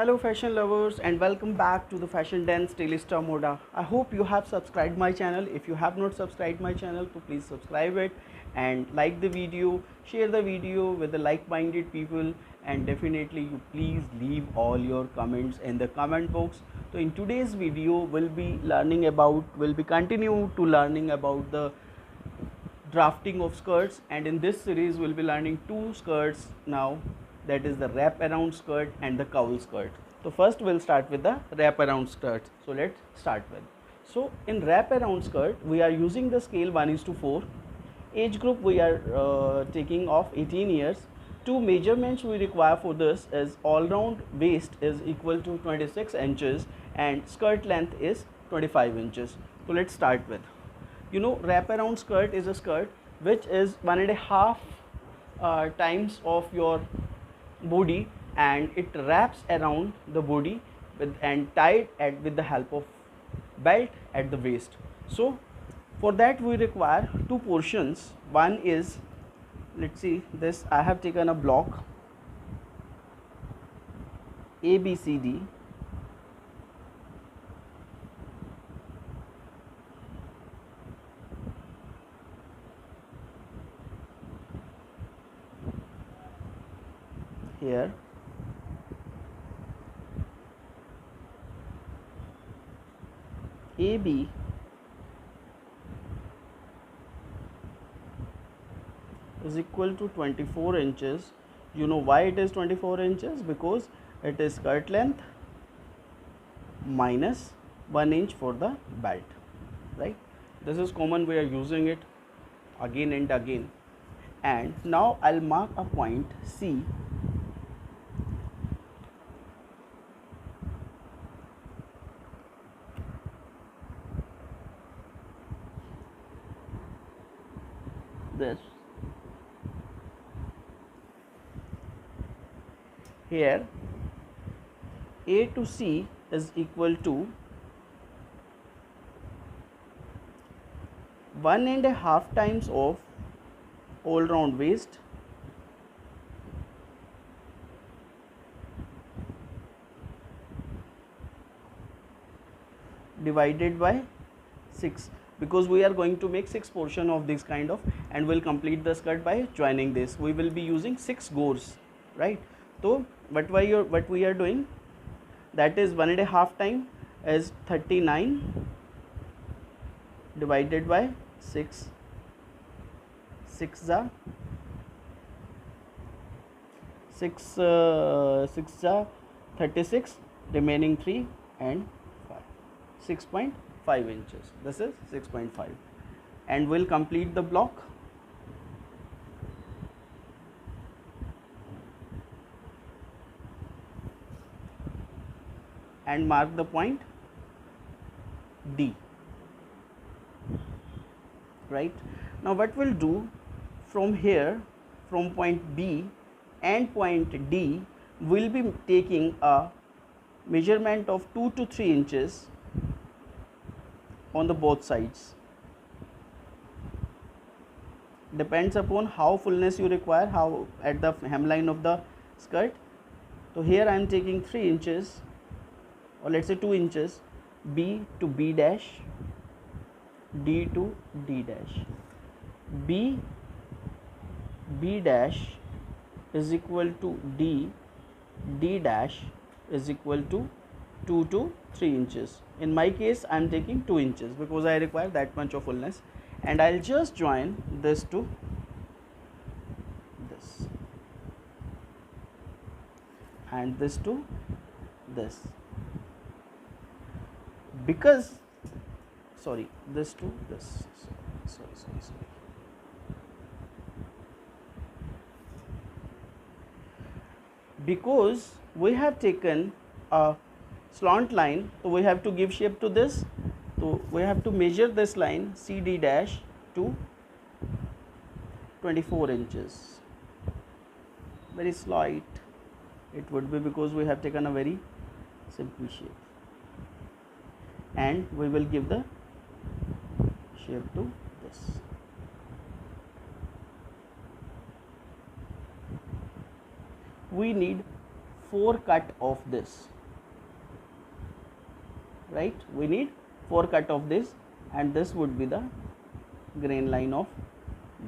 Hello fashion lovers and welcome back to the Fashion Dance Stylista Moda. I hope you have subscribed my channel. If you have not subscribed my channel, so please subscribe it and like the video, share the video with the like-minded people, and definitely you please leave all your comments in the comment box. So in today's video we'll be continue to learning about the drafting of skirts, and in this series we'll be learning two skirts now, that is the wrap around skirt and the cowl skirt. So first we'll start with the wrap around skirt. So let's start with, so in wrap around skirt we are using the scale 1:4. Age group we are taking of 18 years. Two measurements we require for this is all round waist is equal to 26 inches and skirt length is 25 inches. So let's start with, wraparound skirt is a skirt which is 1.5 times of your body, and it wraps around the body and tied with the help of belt at the waist. So for that we require two portions. One is, let's see this, I have taken a block ABCD. Here AB is equal to 24 inches. You know why it is 24 inches? Because it is skirt length minus 1 inch for the belt, right? This is common, we are using it again and again. And now I'll mark a point C. This here A to C is equal to 1.5 times of all round waist divided by 6, because we are going to make 6 portion of this kind of, and we'll complete the skirt by joining this. We will be using 6 gores, right? So what we are doing, that is 1.5 time is 39 divided by 6, 6 are 36, remaining 3 and 5, 6.5 inches. This is 6.5, and we'll complete the block. And mark the point D. Right now what we'll do, from here, from point B and point D, we'll be taking a measurement of 2 to 3 inches on the both sides. Depends upon how fullness you require, how at the hemline of the skirt. So here I am taking 3 inches, or let's say 2 inches, B to B dash, D to D dash. B dash is equal to D, D dash is equal to 2 to 3 inches. In my case I am taking 2 inches because I require that much of fullness, and I'll just join this to this and this to this, because this to this, sorry, because we have taken a slant line, so we have to give shape to this. So we have to measure this line CD dash to 24 inches. Very slight it would be, because we have taken a very simple shape, and we will give the shape to this. We need 4 cut of this, right? We need 4 cut of this, and this would be the grain line of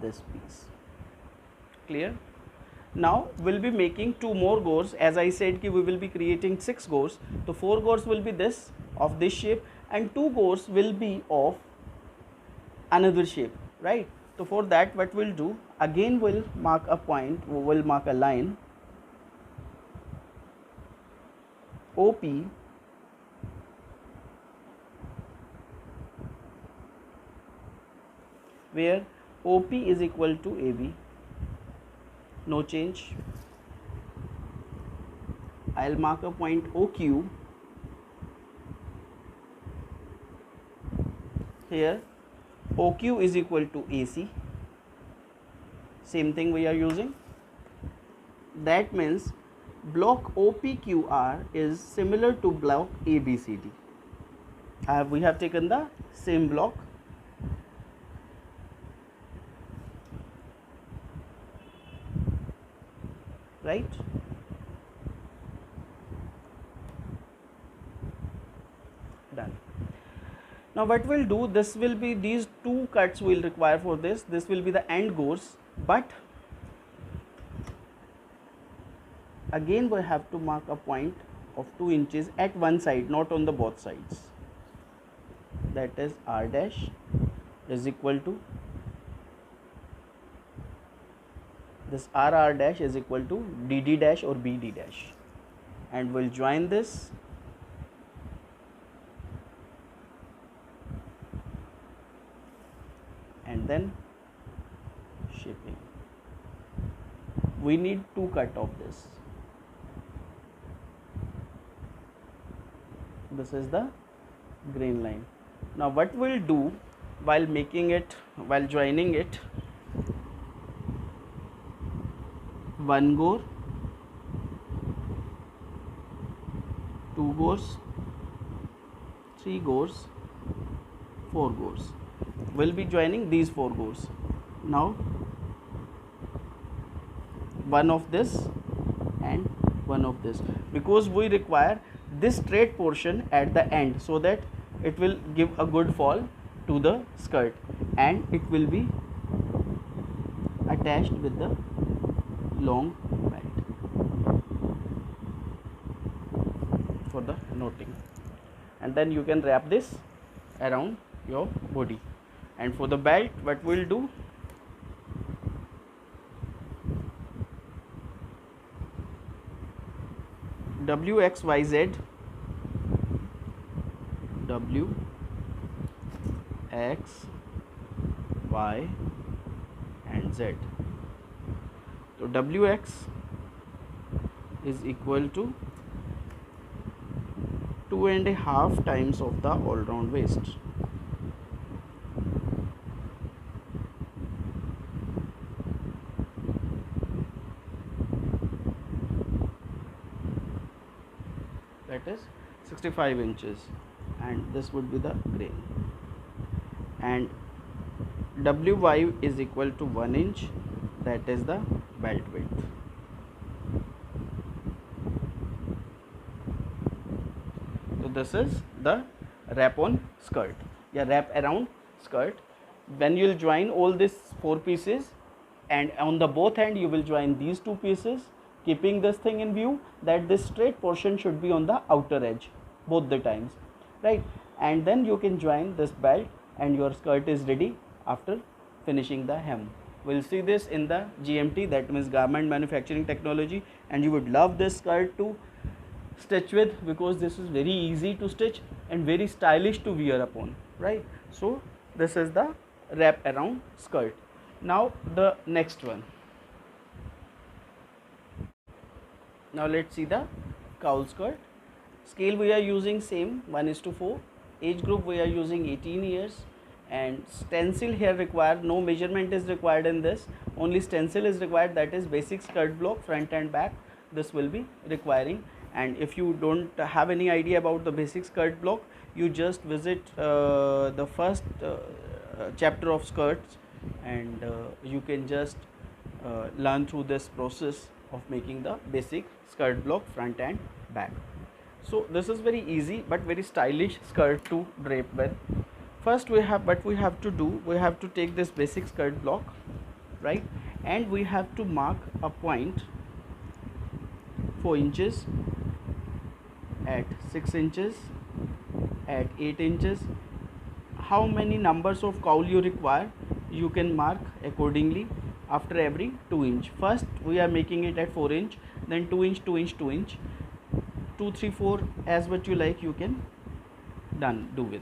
this piece. Clear? Now we'll be making 2 more gores. As I said, we will be creating 6 gores. So 4 gores will be this, of this shape, and 2 gores will be of another shape, right? So for that, what we'll do, again we'll mark a point, we'll mark a line OP where OP is equal to AB, no change. I'll mark a point OQ here. OQ is equal to AC, same thing we are using. That means block OPQR is similar to block ABCD. We have taken the same block, right? Done. Now what we'll do, this will be, these 2 cuts we'll require for this. This will be the end gores, but again we have to mark a point of 2 inches at one side, not on the both sides. That is R dash is equal to, this R dash is equal to DD dash or BD dash, and we'll join this and then shaping. We need 2 cut of this. This is the grain line. Now what we'll do while making it, while joining it, 1 gore, 2 gores, 3 gores, 4 gores. We'll be joining these 4 gores. Now 1 of this and 1 of this, because we require this straight portion at the end so that it will give a good fall to the skirt, and it will be attached with the long belt for the knotting, and then you can wrap this around your body. And for the belt, what we'll do, WXYZ, W X Y and Z. So WX is equal to 2.5 times of the all round waist. That is 65 inches, and this would be the grain. And WY is equal to 1 inch, that is the belt width. So this is the wrap on skirt, wrap around skirt. When you will join all these 4 pieces, and on the both end you will join these 2 pieces, keeping this thing in view that this straight portion should be on the outer edge both the times, right? And then you can join this belt and your skirt is ready after finishing the hem. We'll see this in the GMT, that means garment manufacturing technology, and you would love this skirt to stitch with because this is very easy to stitch and very stylish to wear upon, right? So this is the wrap around skirt. Now the next one. Now let's see the cowl skirt. Scale we are using same 1:4. Age group we are using 18 years, and stencil here required, no measurement is required in this, only stencil is required, that is basic skirt block front and back, this will be requiring. And if you don't have any idea about the basic skirt block, you just visit the first chapter of skirts, and you can just learn through this process of making the basic skirt block front and back. So this is very easy but very stylish skirt to drape with. First what we have to do, we have to take this basic skirt block, right, and we have to mark a point 4 inches, at 6 inches, at 8 inches. How many numbers of cowl you require, you can mark accordingly after every 2 inch. First we are making it at 4 inch, then 2 inch, 2 inch, 2 inch, 2, 3, 4, as what you like you can do with.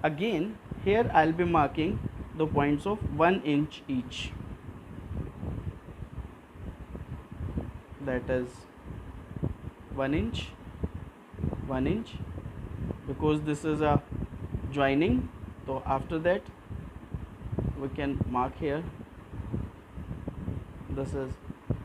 Again here I'll be marking the points of 1 inch each, that is 1 inch, 1 inch, because this is a joining. So after that we can mark here, this is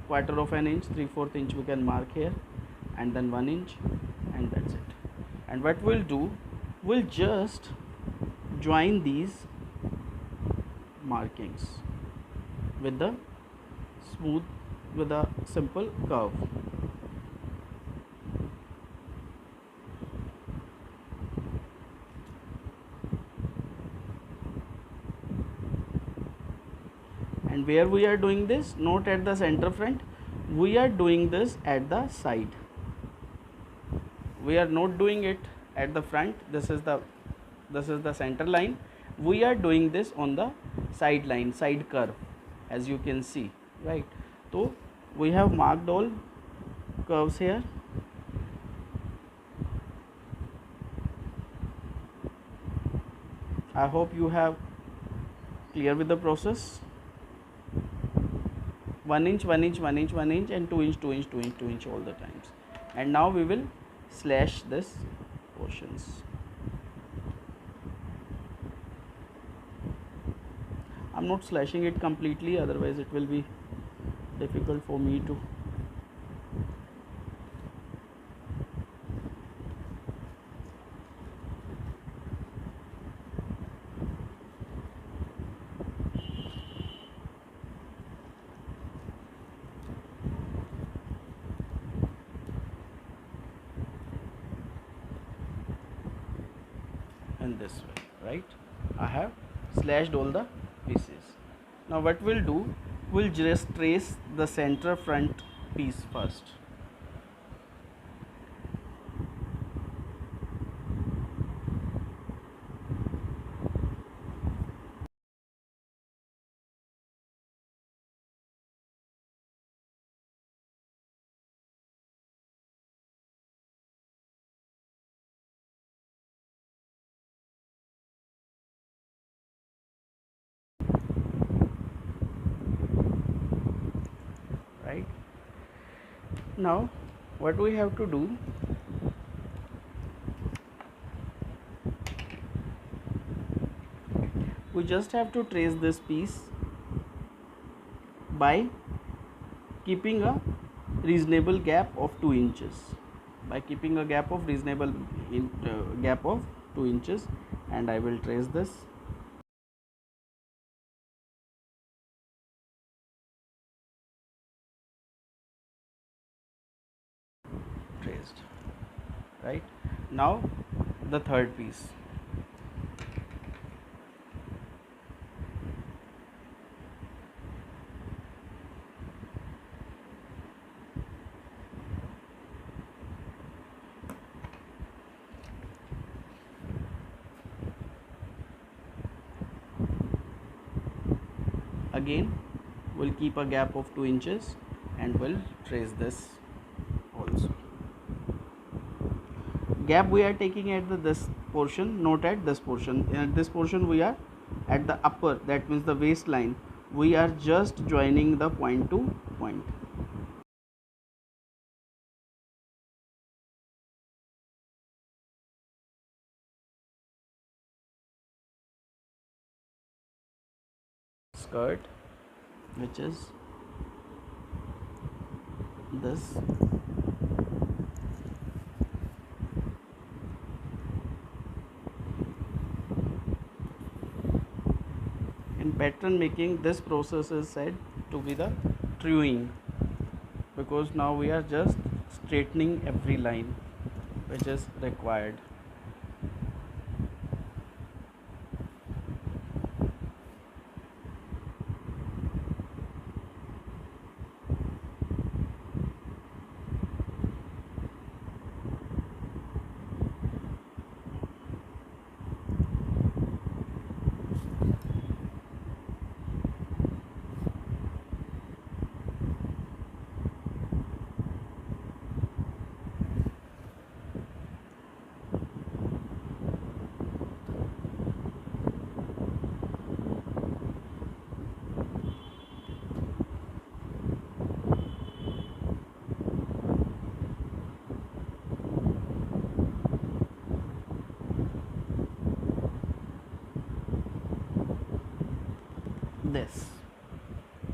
quarter of an inch, 3/4 inch we can mark here, and then 1 inch, and that's it. And what we'll do, we'll just join these markings with the smooth, with a simple curve. And where we are doing this, not at the center front, we are doing this at the side. We are not doing it at the front. This is the center line. We are doing this on the side line, side curve, as you can see, right? So we have marked all curves here. I hope you have clear with the process. 1 inch, 1 inch, 1 inch, 1 inch, and 2 inch, 2 inch, 2 inch, 2 inch all the times. And now we will slash this portions. I'm not slashing it completely, otherwise it will be difficult for me to. In this way, right? I have slashed all the pieces. Now what we'll do, we'll just trace the center front piece first. Right, now what we have to do, we just have to trace this piece by keeping a reasonable gap of 2 inches, by keeping a gap of reasonable gap of 2 inches, and I will trace this. Traced. Right, now the third piece. Again we'll keep a gap of 2 inches and we'll trace this also. Gap we are taking at this portion, not at this portion. At this portion we are at the upper, that means the waistline. We are just joining the point to point. Skirt, which is this. In pattern making, this process is said to be the truing. because now we are just straightening every line which is required.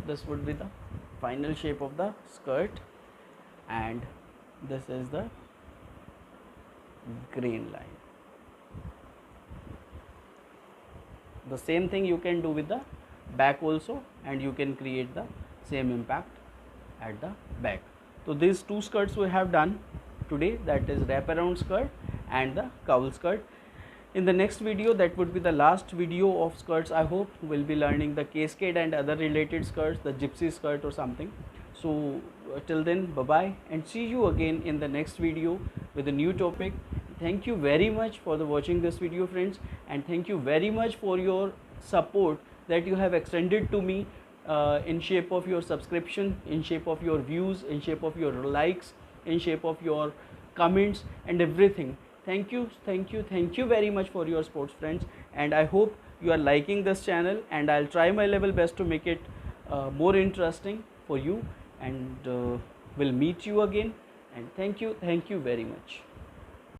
This would be the final shape of the skirt, and this is the green line. The same thing you can do with the back also, and you can create the same impact at the back. So these two skirts we have done today, that is wraparound skirt and the cowl skirt. In the next video, that would be the last video of skirts, I hope we'll be learning the cascade and other related skirts, the gypsy skirt or something. So till then, bye bye, and see you again in the next video with a new topic. Thank you very much for watching this video, friends, and thank you very much for your support that you have extended to me in shape of your subscription, in shape of your views, in shape of your likes, in shape of your comments and everything. Thank you very much for your support, friends, and I hope you are liking this channel, and I'll try my level best to make it more interesting for you, and we'll meet you again, and thank you very much.